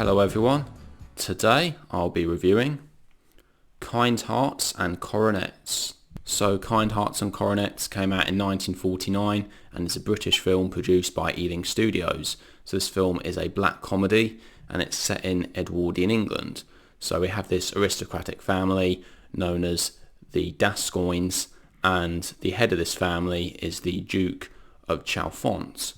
Hello everyone, today I'll be reviewing Kind Hearts and Coronets. So Kind Hearts and Coronets came out in 1949 and is a British film produced by Ealing Studios. So this film is a black comedy and it's set in Edwardian England. So we have this aristocratic family known as the Gascoignes, and the head of this family is the Duke of Chalfont.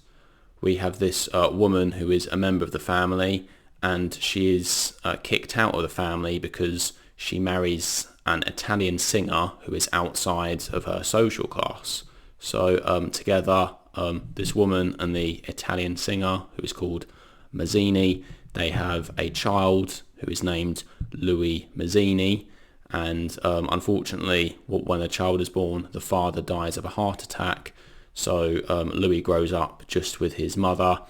We have this woman who is a member of the family, and she is kicked out of the family because she marries an Italian singer who is outside of her social class. So together, this woman and the Italian singer, who is called Mazzini, they have a child who is named Louis Mazzini, and unfortunately, when the child is born, the father dies of a heart attack. So Louis grows up just with his mother,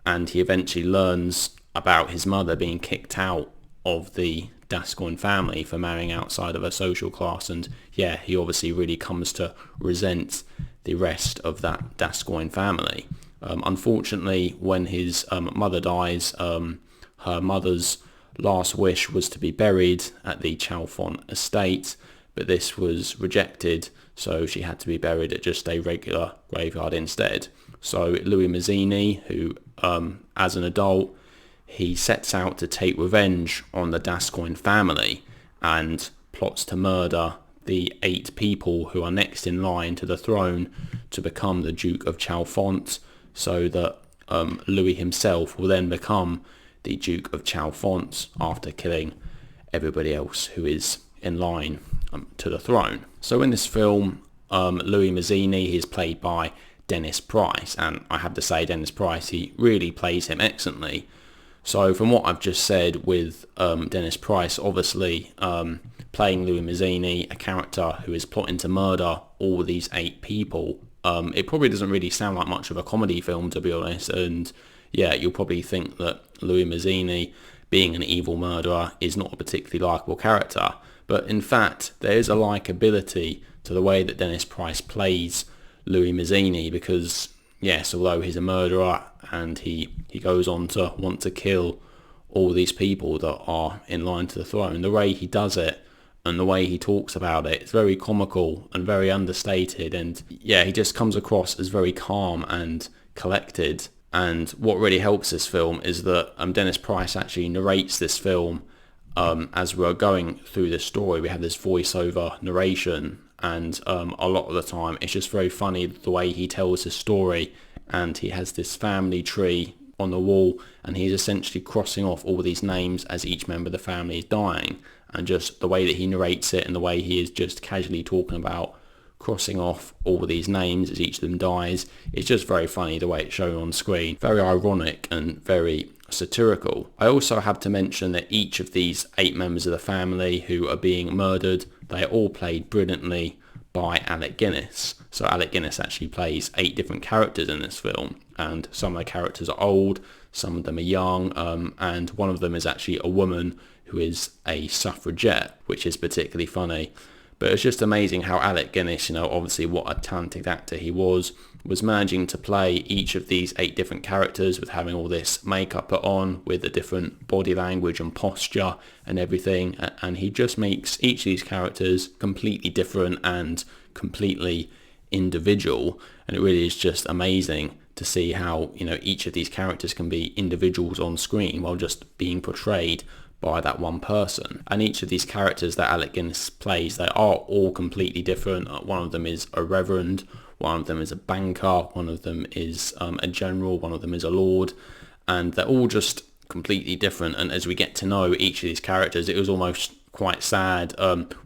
and he eventually learns about his mother being kicked out of the Gascoigne family for marrying outside of her social class, and he obviously really comes to resent the rest of that Gascoigne family. Unfortunately, when his mother dies, her mother's last wish was to be buried at the Chalfont estate, but this was rejected, so she had to be buried at just a regular graveyard instead. So Louis Mazzini, who as an adult, he sets out to take revenge on the Gascoigne family and plots to murder the 8 people who are next in line to the throne to become the Duke of Chalfont, so that Louis himself will then become the Duke of Chalfont after killing everybody else who is in line to the throne. So in this film, Louis Mazzini is played by Dennis Price, and I have to say Dennis Price, he really plays him excellently. So from what I've just said with Dennis Price, obviously playing Louis Mazzini, a character who is plotting to murder all these 8 people, it probably doesn't really sound like much of a comedy film, to be honest, and you'll probably think that Louis Mazzini, being an evil murderer, is not a particularly likeable character. But in fact, there is a likability to the way that Dennis Price plays Louis Mazzini, because yes, although he's a murderer and he goes on to want to kill all these people that are in line to the throne, the way he does it and the way he talks about it, it's very comical and very understated, and he just comes across as very calm and collected. And what really helps this film is that Dennis Price actually narrates this film as we're going through this story. We have this voiceover narration, and a lot of the time it's just very funny the way he tells his story, and he has this family tree on the wall, and he's essentially crossing off all these names as each member of the family is dying, and just the way that he narrates it and the way he is just casually talking about crossing off all these names as each of them dies, it's just very funny the way it's shown on screen. Very ironic and very satirical. I also have to mention that each of these 8 members of the family who are being murdered, they are all played brilliantly by Alec Guinness. So Alec Guinness actually plays 8 different characters in this film, and some of the characters are old, some of them are young, and one of them is actually a woman who is a suffragette, which is particularly funny. But it's just amazing how Alec Guinness, obviously what a talented actor he was managing to play each of these 8 different characters with having all this makeup put on, with a different body language and posture and everything. And he just makes each of these characters completely different and completely individual. And it really is just amazing to see how, each of these characters can be individuals on screen while just being portrayed by that one person. And each of these characters that Alec Guinness plays, they are all completely different. One of them is a reverend, one of them is a banker, one of them is a general, one of them is a lord, and they're all just completely different. And as we get to know each of these characters, it was almost quite sad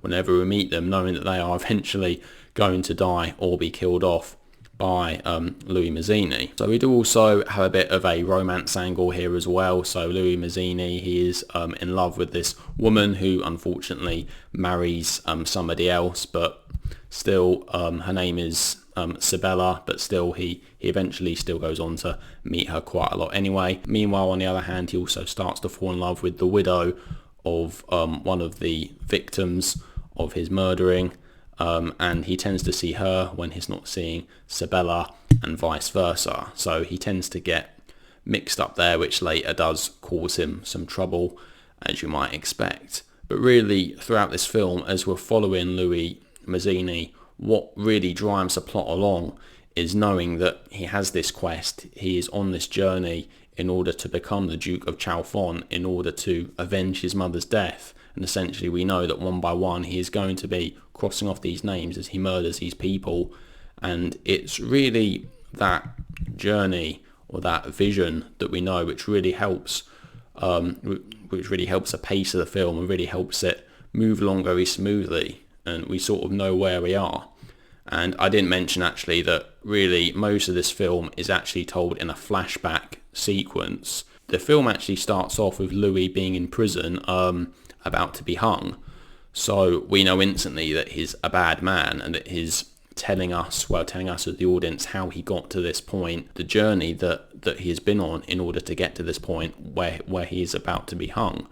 whenever we meet them, knowing that they are eventually going to die or be killed off by Louis Mazzini. So we do also have a bit of a romance angle here as well. So Louis Mazzini, he is in love with this woman who unfortunately marries somebody else, but still her name is Sabella, but still he eventually still goes on to meet her quite a lot anyway. Meanwhile, on the other hand, he also starts to fall in love with the widow of one of the victims of his murdering, and he tends to see her when he's not seeing Sabella and vice versa. So he tends to get mixed up there, which later does cause him some trouble, as you might expect. But really, throughout this film, as we're following Louis Mazzini, what really drives the plot along is knowing that he has this quest, he is on this journey in order to become the Duke of Chalfont, in order to avenge his mother's death. And essentially we know that one by one he is going to be crossing off these names as he murders these people. And it's really that journey or that vision that we know which really helps the pace of the film and really helps it move along very smoothly, and we sort of know where we are. And I didn't mention actually that really most of this film is actually told in a flashback sequence. The film actually starts off with Louis being in prison, about to be hung. So we know instantly that he's a bad man, and that he's telling us as the audience how he got to this point, the journey that he has been on in order to get to this point where he is about to be hung.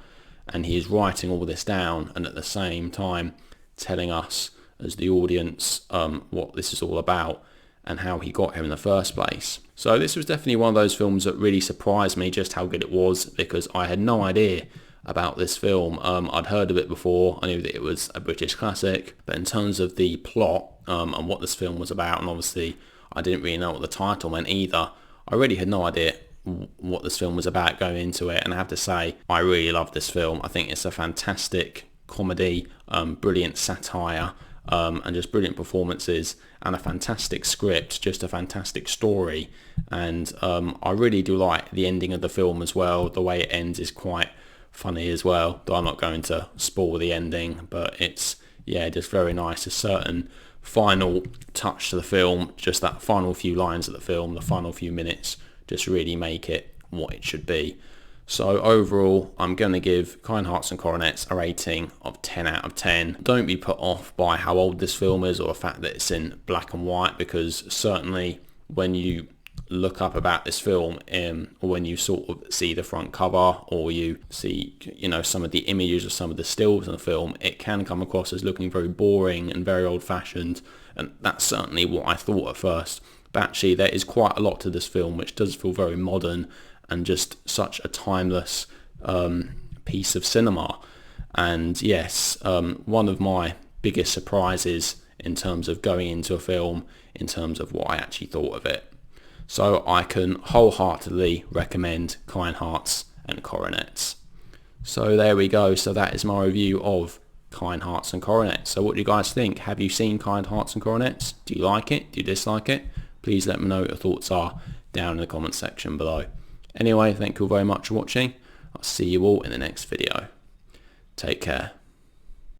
And he is writing all this down, and at the same time telling us as the audience what this is all about and how he got here in the first place. So this was definitely one of those films that really surprised me just how good it was, because I had no idea about this film. I'd heard of it before, I knew that it was a British classic, but in terms of the plot and what this film was about, and obviously I didn't really know what the title meant either, I really had no idea what this film was about going into it. And I have to say, I really love this film. I think it's a fantastic comedy, brilliant satire, and just brilliant performances, and a fantastic script, just a fantastic story. And I really do like the ending of the film as well. The way it ends is quite funny as well, though I'm not going to spoil the ending, but it's just very nice. A certain final touch to the film, just that final few lines of the film, the final few minutes, just really make it what it should be. So overall, I'm going to give Kind Hearts and Coronets a rating of 10 out of 10. Don't be put off by how old this film is or the fact that it's in black and white, because certainly when you look up about this film, or when you sort of see the front cover, or you see some of the images of some of the stills in the film, it can come across as looking very boring and very old-fashioned, and that's certainly what I thought at first. But actually there is quite a lot to this film which does feel very modern and just such a timeless piece of cinema. And yes, one of my biggest surprises in terms of going into a film, in terms of what I actually thought of it. So I can wholeheartedly recommend Kind Hearts and Coronets. So there we go. So that is my review of Kind Hearts and Coronets. So what do you guys think? Have you seen Kind Hearts and Coronets? Do you like it? Do you dislike it? Please let me know what your thoughts are down in the comment section below. Anyway, thank you all very much for watching. I'll see you all in the next video. Take care.